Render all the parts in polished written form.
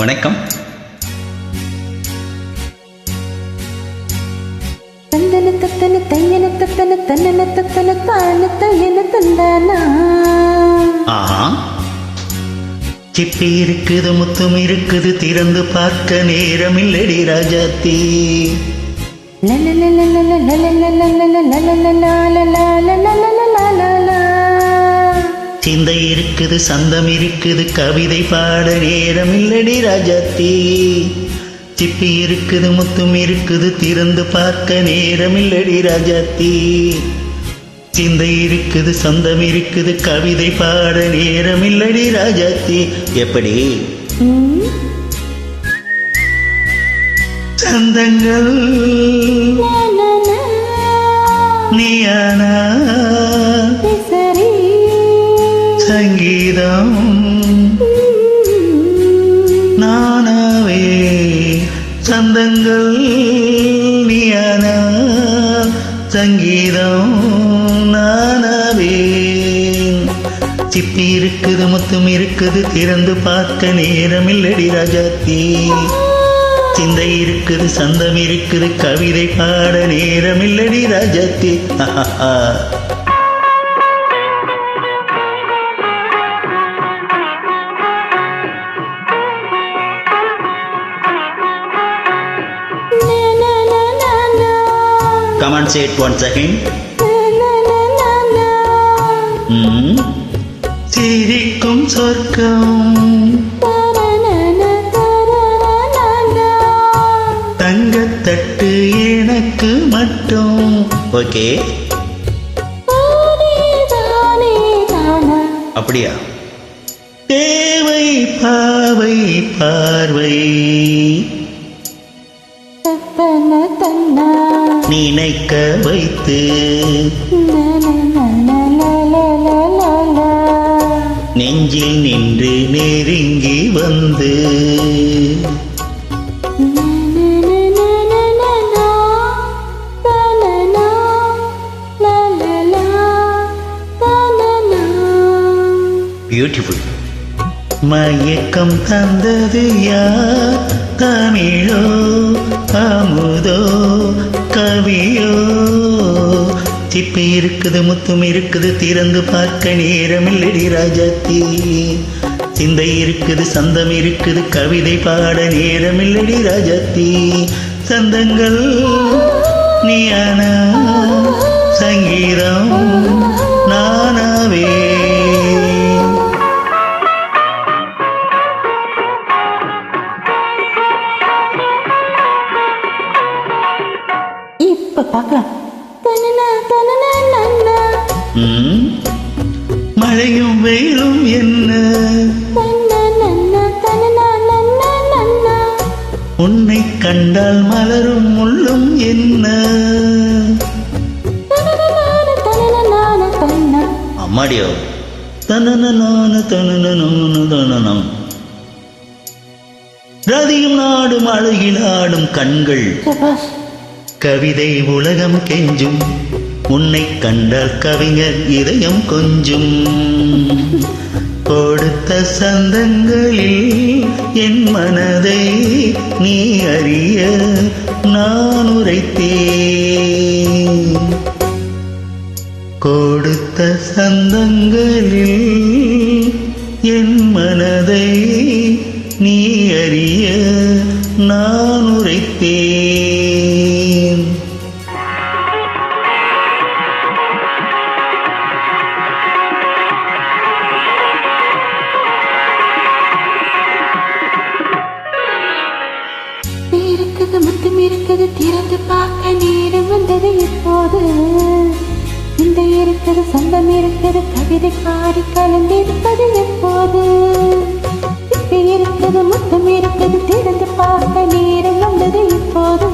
வணக்கம். ஆஹா, சிப்பி இருக்குது, முத்தும் இருக்குது, திறந்து பார்க்க நேரம் இல்லடி ராஜாத்தி. சிந்தை இருக்குது, சந்தம் இருக்குது, கவிதை பாட நேரம் இல்லடி ராஜாத்தி. சிப்பி இருக்குது, முத்தும் இருக்குது, திறந்து பார்க்க நேரம் இல்லடி ராஜாத்தி. சிந்தை இருக்குது, சந்தம் இருக்குது, கவிதை பாட நேரம் இல்லடி ராஜாத்தி. எப்படி சந்தங்கள் நீயானா சங்கீதம் நானாவே. சந்தங்கள் நீயானா சங்கீதம் நானாவே. சிப்பி இருக்குது, முத்தும் இருக்குது, திறந்து பார்க்க நேரம் இல்லடி ராஜாத்தி. சிந்தை இருக்குது, சந்தம் இருக்குது, கவிதை பாட நேரம் இல்லடி Rajathi. Come on, say it once again. சிரிக்கும் சொர்க்கம் தங்கத்தட்டு எனக்கு மட்டும். ஓகே, அப்படியா? தேவை பாவை பார்வை நினைக்க வைத்து நெஞ்சில் நின்று நெருங்கி வந்து பியூட்டிஃபுல். மயக்கம் தந்தது யார்? தமிழோ அமுதோ கவியோ? சிப்பி இருக்குது, முத்தும் இருக்குது, திறந்து பார்க்க நேரம் இல்லடி ராஜாத்தி. சிந்தை இருக்குது, சந்தம் இருக்குது, கவிதை பாட நேரம் இல்லடி ராஜாத்தி. சந்தங்கள் நீயானா சங்கீதம் நானாவே. மழையும் வெயிலும் என்ன, உன்னை கண்டால் மலரும் முள்ளும் என்ன. அம்மாடியோ தனனம் ரதியும் நாடும் அழகில் ஆடும் கண்கள். கவிதை உலகம் கெஞ்சும், உன்னை கண்டால் கவிஞர் இதயம் கொஞ்சும். கொடுத்த சந்தங்களில் என் மனதை நீ அறிய நான் உரைத்தேன். கொடுத்த சந்தங்களில் என் மனதை நீ அறிய நான் உரைத்தேன். முத்தம் இருக்குது, திறந்து பார்க்க நேரம் வந்தது இப்போது. இந்த இருக்குது, சொந்தம் இருக்குது, கவிதை பாடி கலந்திருப்பது எப்போது. இப்ப இருக்குது, முத்தம் இருக்குது, திறந்து பார்க்க நேரம் வந்தது இப்போது.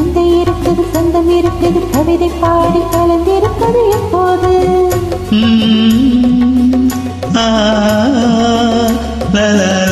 இந்த இருக்குது, சொந்தம் இருக்குது, கவிதை பாடி கலந்திருப்பது எப்போது. La la